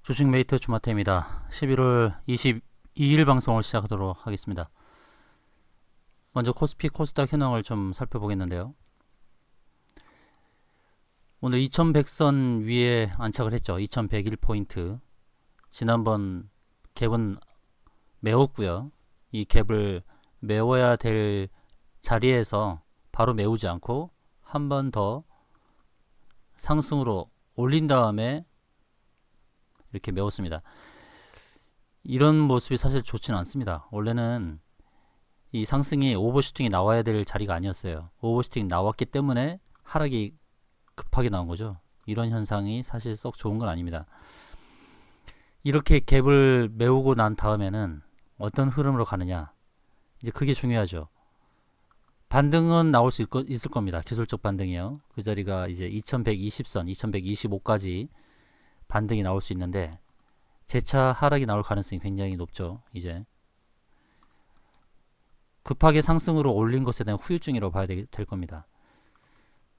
주식메이트 주마태입니다. 11월 22일 방송을 시작하도록 하겠습니다. 먼저 코스피 코스닥 현황을 좀 살펴보겠는데요. 오늘 2100선 위에 안착을 했죠. 2101포인트. 지난번 갭은 메웠고요. 이 갭을 메워야 될 자리에서 바로 메우지 않고 한 번 더 상승으로 올린 다음에 이렇게 메웠습니다. 이런 모습이 사실 좋지는 않습니다. 원래는 이 상승이 오버슈팅이 나와야 될 자리가 아니었어요. 오버슈팅이 나왔기 때문에 하락이 급하게 나온 거죠. 이런 현상이 사실 썩 좋은 건 아닙니다. 이렇게 갭을 메우고 난 다음에는 어떤 흐름으로 가느냐, 이제 그게 중요하죠. 반등은 나올 수 있을 겁니다. 기술적 반등이요. 그 자리가 이제 2120선, 2125까지 반등이 나올 수 있는데 재차 하락이 나올 가능성이 굉장히 높죠. 이제 급하게 상승으로 올린 것에 대한 후유증이라고 봐야 될 겁니다.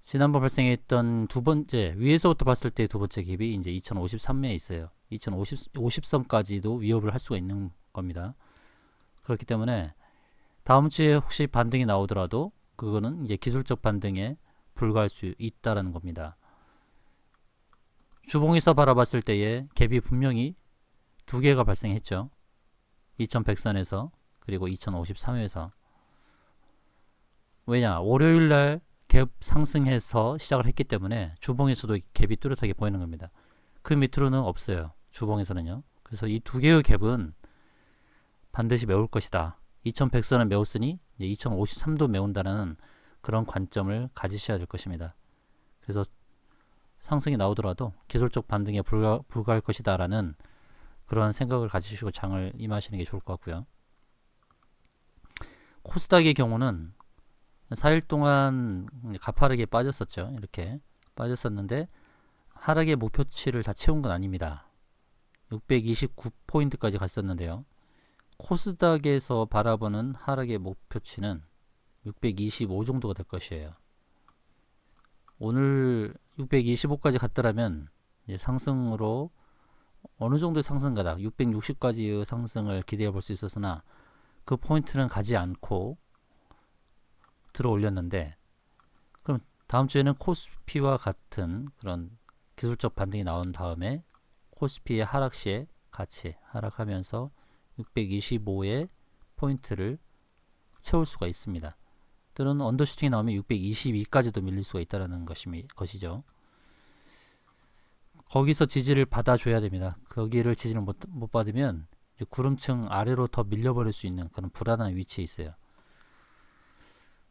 지난번 발생했던 두 번째, 위에서부터 봤을 때 두 번째 갭이 이제 2053매에 있어요. 2050선까지도 위협을 할 수가 있는 겁니다. 그렇기 때문에 다음 주에 혹시 반등이 나오더라도 그거는 이제 기술적 반등에 불과할 수 있다라는 겁니다. 주봉에서 바라봤을 때의 갭이 분명히 두 개가 발생했죠. 2100선에서 그리고 2053에서. 왜냐? 월요일날 갭 상승해서 시작을 했기 때문에 주봉에서도 갭이 뚜렷하게 보이는 겁니다. 그 밑으로는 없어요. 주봉에서는요. 그래서 이 두 개의 갭은 반드시 메울 것이다. 2100선을 메웠으니 이제 2053도 메운다는 그런 관점을 가지셔야 될 것입니다. 그래서 상승이 나오더라도 기술적 반등에 불과할 것이다 라는 그런 생각을 가지시고 장을 임하시는 게 좋을 것 같고요. 코스닥의 경우는 4일 동안 가파르게 빠졌었죠. 이렇게 빠졌었는데 하락의 목표치를 다 채운 건 아닙니다. 629포인트까지 갔었는데요. 코스닥에서 바라보는 하락의 목표치는 625 정도가 될 것이에요. 오늘 625까지 갔더라면 이제 상승으로 어느 정도의 상승가다 660까지의 상승을 기대해 볼 수 있었으나 그 포인트는 가지 않고 들어 올렸는데, 그럼 다음 주에는 코스피와 같은 그런 기술적 반등이 나온 다음에 코스피의 하락 시에 같이 하락하면서 625의 포인트를 채울 수가 있습니다. 또는 언더슈팅이 나오면 622까지도 밀릴 수가 있다는 것이죠. 거기서 지지를 받아줘야 됩니다. 거기를 지지를 못 받으면 이제 구름층 아래로 더 밀려버릴 수 있는 그런 불안한 위치에 있어요.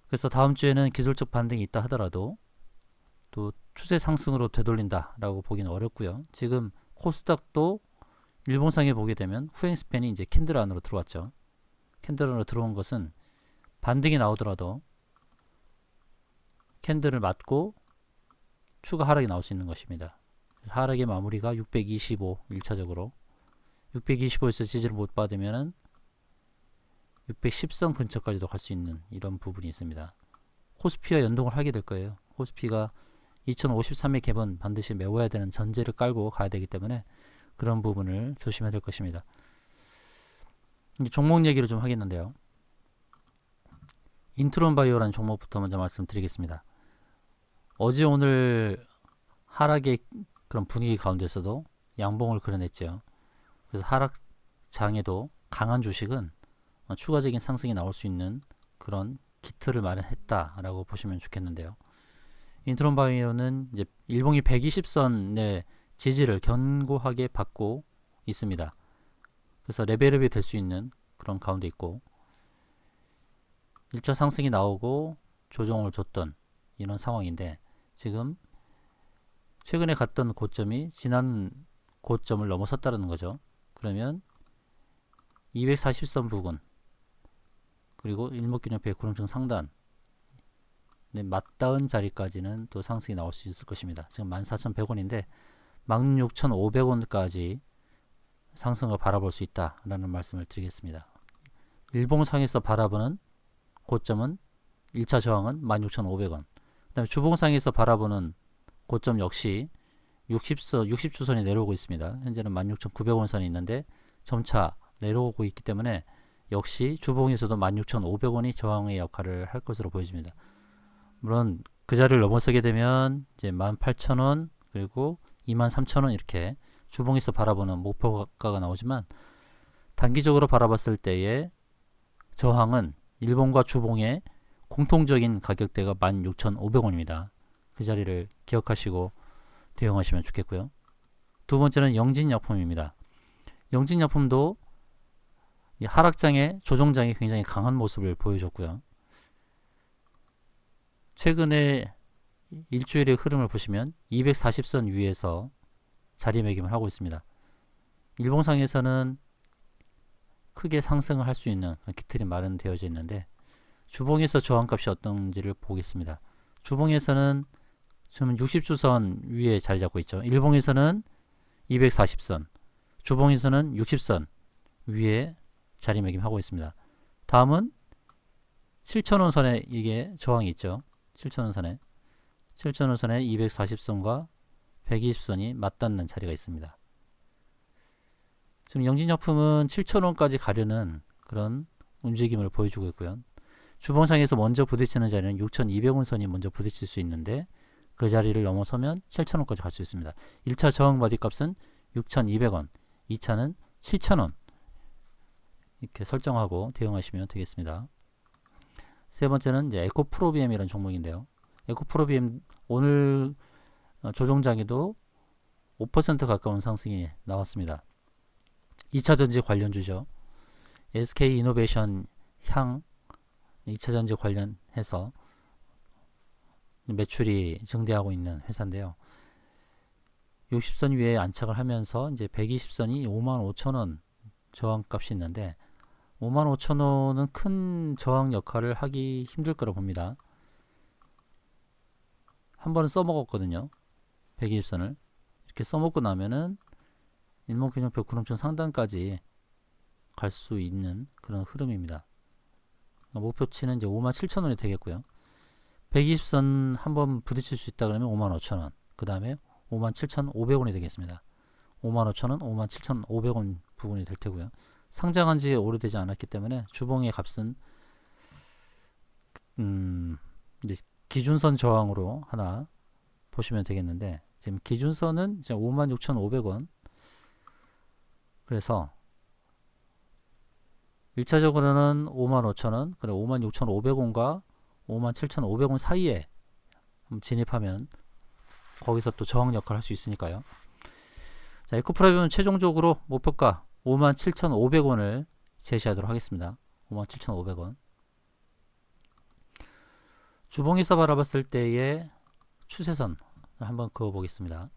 그래서 다음 주에는 기술적 반등이 있다 하더라도 또 추세 상승으로 되돌린다라고 보기는 어렵고요. 지금 코스닥도 일봉상에 보게 되면 후행 스팬이 이제 캔들 안으로 들어왔죠. 캔들 안으로 들어온 것은 반등이 나오더라도 캔들을 맞고 추가 하락이 나올 수 있는 것입니다. 하락의 마무리가 625 1차적으로 625에서 지지를 못 받으면 610선 근처까지도 갈 수 있는 이런 부분이 있습니다. 코스피와 연동을 하게 될 거예요. 코스피가 2053의 갭은 반드시 메워야 되는 전제를 깔고 가야 되기 때문에 그런 부분을 조심해야 될 것입니다. 이제 종목 얘기를 좀 하겠는데요. 인트론바이오라는 종목부터 먼저 말씀드리겠습니다. 어제 오늘 하락의 그런 분위기 가운데서도 양봉을 그려냈죠. 그래서 하락장에도 강한 주식은 추가적인 상승이 나올 수 있는 그런 기틀을 마련했다라고 보시면 좋겠는데요. 인트론바이오는 이제 일봉이 120선의 지지를 견고하게 받고 있습니다. 그래서 레벨업이 될 수 있는 그런 가운데 있고 1차 상승이 나오고 조정을 줬던 이런 상황인데 지금 최근에 갔던 고점이 지난 고점을 넘어섰다는 거죠. 그러면 240선 부근 그리고 일목균형표의 구름층 상단 맞닿은 자리까지는 또 상승이 나올 수 있을 것입니다. 지금 14,100원인데 16,500원까지 상승을 바라볼 수 있다라는 말씀을 드리겠습니다. 일봉상에서 바라보는 고점은 1차 저항은 16,500원. 그 다음에 주봉상에서 바라보는 고점 역시 60주선이 내려오고 있습니다. 현재는 16,900원 선이 있는데 점차 내려오고 있기 때문에 역시 주봉에서도 16,500원이 저항의 역할을 할 것으로 보여집니다. 물론 그 자리를 넘어서게 되면 이제 18,000원 그리고 23,000원 이렇게 주봉에서 바라보는 목표가가 나오지만 단기적으로 바라봤을 때의 저항은 일봉과 주봉의 공통적인 가격대가 16,500원입니다. 그 자리를 기억하시고 대응하시면 좋겠고요. 두 번째는 영진약품입니다. 영진약품도 이 하락장의 조정장이 굉장히 강한 모습을 보여줬고요. 최근에 일주일의 흐름을 보시면 240선 위에서 자리매김을 하고 있습니다. 일봉상에서는 크게 상승을 할 수 있는 그런 기틀이 마련되어져 있는데 주봉에서 저항값이 어떤지를 보겠습니다. 주봉에서는 지금 60주선 위에 자리 잡고 있죠. 일봉에서는 240선, 주봉에서는 60선 위에 자리매김하고 있습니다. 다음은 7,000원 선에 이게 저항이 있죠. 7,000원 선에 240선과 120선이 맞닿는 자리가 있습니다. 지금 영진약품은 7,000원까지 가려는 그런 움직임을 보여주고 있고요. 주봉상에서 먼저 부딪히는 자리는 6,200원 선이 먼저 부딪힐 수 있는데 그 자리를 넘어서면 7,000원까지 갈 수 있습니다. 1차 저항 바디 값은 6,200원, 2차는 7,000원 이렇게 설정하고 대응하시면 되겠습니다. 세 번째는 이제 에코프로비엠이라는 종목인데요. 에코프로비엠 오늘 조종장에도 5% 가까운 상승이 나왔습니다. 2차전지 관련주죠. SK이노베이션 향 2차전지 관련해서 매출이 증대하고 있는 회사인데요. 60선 위에 안착을 하면서 이제 120선이 55,000원 저항값이 있는데 55,000원은 큰 저항 역할을 하기 힘들 거라 봅니다. 한 번은 써먹었거든요. 120선을 이렇게 써먹고 나면은 일목균형표 구름층 상단까지 갈 수 있는 그런 흐름입니다. 목표치는 이제 57,000원이 되겠고요. 120선 한번 부딪힐 수 있다 그러면 55,000원, 그 다음에 57,500원이 되겠습니다. 55,000원, 57,500원 부분이 될 테고요. 상장한 지 오래되지 않았기 때문에 주봉의 값은 이제 기준선 저항으로 하나 보시면 되겠는데 지금 기준선은 이제 56,500원. 그래서 1차적으로는 55,000원, 그리고 56,500원과 57,500원 사이에 진입하면 거기서 또 저항 역할을 할 수 있으니까요. 자, 에코프라비엠은 최종적으로 목표가 57,500원을 제시하도록 하겠습니다. 57,500원. 주봉에서 바라봤을 때의 추세선을 한번 그어보겠습니다.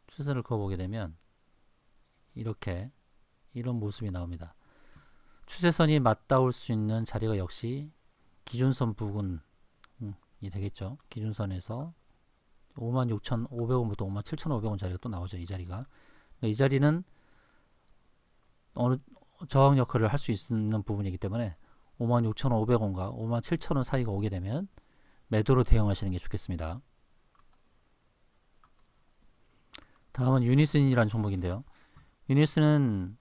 추세를 그어보게 되면 이렇게 이런 모습이 나옵니다. 추세선이 맞닿을 수 있는 자리가 역시 기준선 부근이 되겠죠. 기준선에서 56,500원부터 57,500원 자리가 또 나오죠. 이 자리가. 이 자리는 어느 저항 역할을 할 수 있는 부분이기 때문에 56,500원과 57,000원 사이가 오게 되면 매도로 대응하시는 게 좋겠습니다. 다음은 유니슨이라는 종목인데요. 유니슨은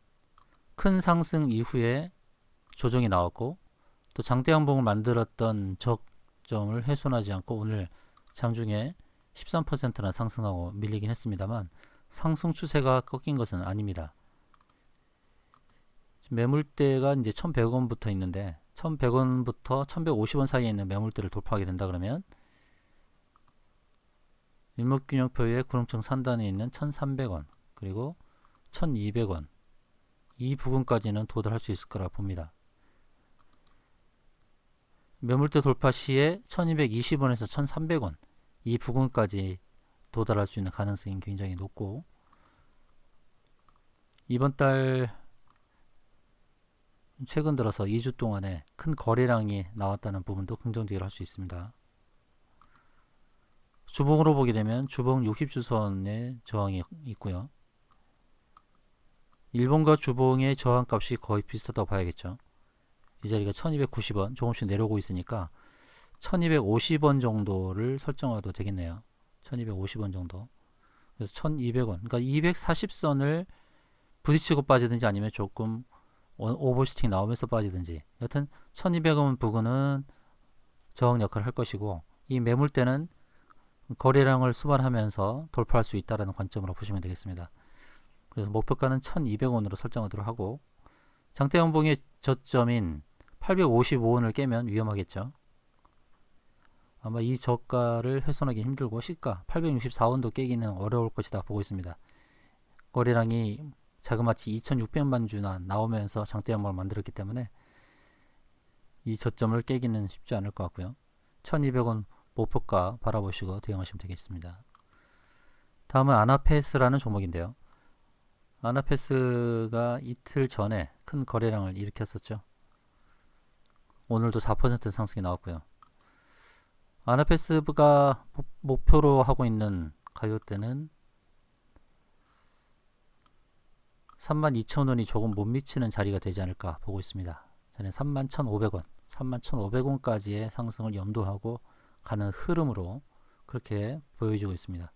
큰 상승 이후에 조정이 나왔고 또 장대 양봉을 만들었던 적점을 훼손하지 않고 오늘 장중에 13%나 상승하고 밀리긴 했습니다만 상승 추세가 꺾인 것은 아닙니다. 매물대가 이제 1,100원부터 있는데 1,100원부터 1,150원 사이에 있는 매물대를 돌파하게 된다 그러면 일목균형표의 구름층 상단에 있는 1,300원 그리고 1,200원 이 부분까지는 도달할 수 있을 거라 봅니다. 매물대 돌파 시에 1,220원에서 1,300원 이 부분까지 도달할 수 있는 가능성이 굉장히 높고 이번 달 최근 들어서 2주 동안에 큰 거래량이 나왔다는 부분도 긍정적으로 할 수 있습니다. 주봉으로 보게 되면 주봉 60주선에 저항이 있고요. 일봉과 주봉의 저항값이 거의 비슷하다고 봐야겠죠. 이 자리가 1290원 조금씩 내려오고 있으니까 1250원 정도를 설정해도 되겠네요. 1250원 정도. 그래서 1200원. 그러니까 240선을 부딪히고 빠지든지 아니면 조금 오버슈팅 나오면서 빠지든지. 여튼 1200원 부근은 저항 역할을 할 것이고, 이 매물대는 거래량을 수반하면서 돌파할 수 있다는 관점으로 보시면 되겠습니다. 그래서 목표가는 1200원으로 설정하도록 하고, 장대 연봉의 저점인 855원을 깨면 위험하겠죠. 아마 이 저가를 훼손하기 힘들고 시가 864원도 깨기는 어려울 것이다 보고 있습니다. 거래량이 자그마치 2600만 주나 나오면서 장대 연봉을 만들었기 때문에 이 저점을 깨기는 쉽지 않을 것 같고요. 1200원 목표가 바라보시고 대응하시면 되겠습니다. 다음은 아나페스라는 종목인데요. 아나페스가 이틀 전에 큰 거래량을 일으켰었죠. 오늘도 4% 상승이 나왔고요. 아나페스가 목표로 하고 있는 가격대는 32,000원이 조금 못 미치는 자리가 되지 않을까 보고 있습니다. 저는 31,500원, 31,500원까지의 상승을 염두하고 가는 흐름으로 그렇게 보여지고 있습니다.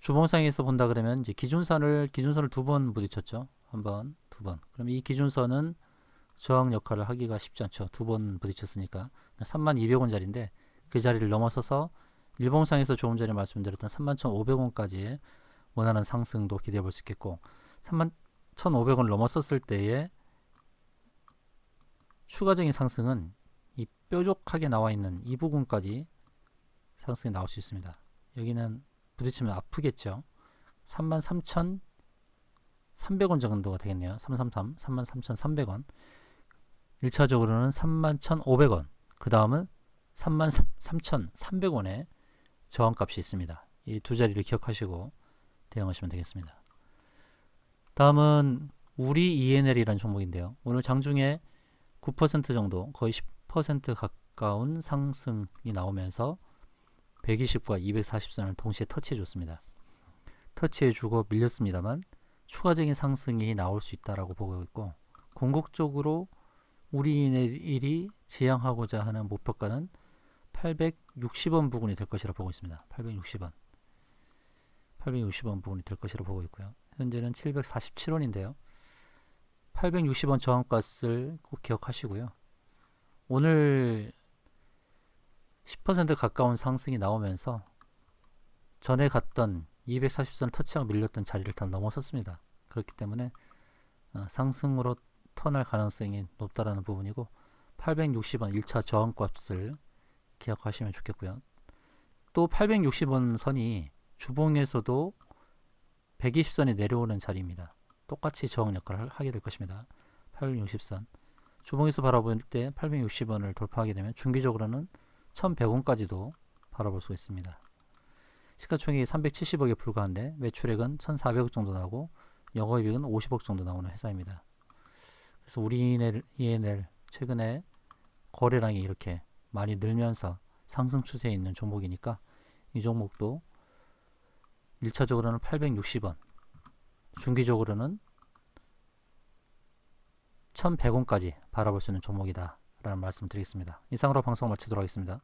주봉상에서 본다 그러면 이제 기준선을 두 번 부딪혔죠. 한 번, 두 번. 그럼 이 기준선은 저항 역할을 하기가 쉽지 않죠. 두 번 부딪혔으니까 32,200원짜리인데 그 자리를 넘어서서 일봉상에서 좋은 자리 말씀드렸던 31,500원까지의 원하는 상승도 기대해 볼 수 있겠고, 31,500원을 넘어섰을 때에 추가적인 상승은 이 뾰족하게 나와 있는 이 부분까지 상승이 나올 수 있습니다. 여기는 부딪히면 아프겠죠. 33,300원 정도가 되겠네요. 333, 33,300원. 1차적으로는 31,500원. 그 다음은 33,300원의 저항값이 있습니다. 이 두 자리를 기억하시고 대응하시면 되겠습니다. 다음은 우리 ENL이라는 종목인데요. 오늘 장중에 9% 정도, 거의 10% 가까운 상승이 나오면서 120과 240선을 동시에 터치해 줬습니다. 터치해 주고 밀렸습니다만 추가적인 상승이 나올 수 있다라고 보고 있고, 궁극적으로 우리 ENL이 지향하고자 하는 목표가는 860원 부근이 될 것이라 보고 있습니다. 860원 부근이 될 것이라 보고 있고요. 현재는 747원인데요. 860원 저항값을 꼭 기억하시고요. 오늘 10% 가까운 상승이 나오면서 전에 갔던 240선을 터치하고 밀렸던 자리를 다 넘어섰습니다. 그렇기 때문에 상승으로 턴할 가능성이 높다라는 부분이고, 860원 1차 저항값을 기억하시면 좋겠고요. 또 860원 선이 주봉에서도 120선이 내려오는 자리입니다. 똑같이 저항 역할을 하게 될 것입니다. 860선. 주봉에서 바라볼 때 860원을 돌파하게 되면 중기적으로는 1100원까지도 바라볼 수 있습니다. 시가총액이 370억에 불과한데 매출액은 1400억 정도 나오고 영업이익은 50억 정도 나오는 회사입니다. 그래서 우리 ENL 최근에 거래량이 이렇게 많이 늘면서 상승 추세에 있는 종목이니까 이 종목도 1차적으로는 860원, 중기적으로는 1100원까지 바라볼 수 있는 종목이다 라는 말씀 드리겠습니다. 이상으로 방송 마치도록 하겠습니다.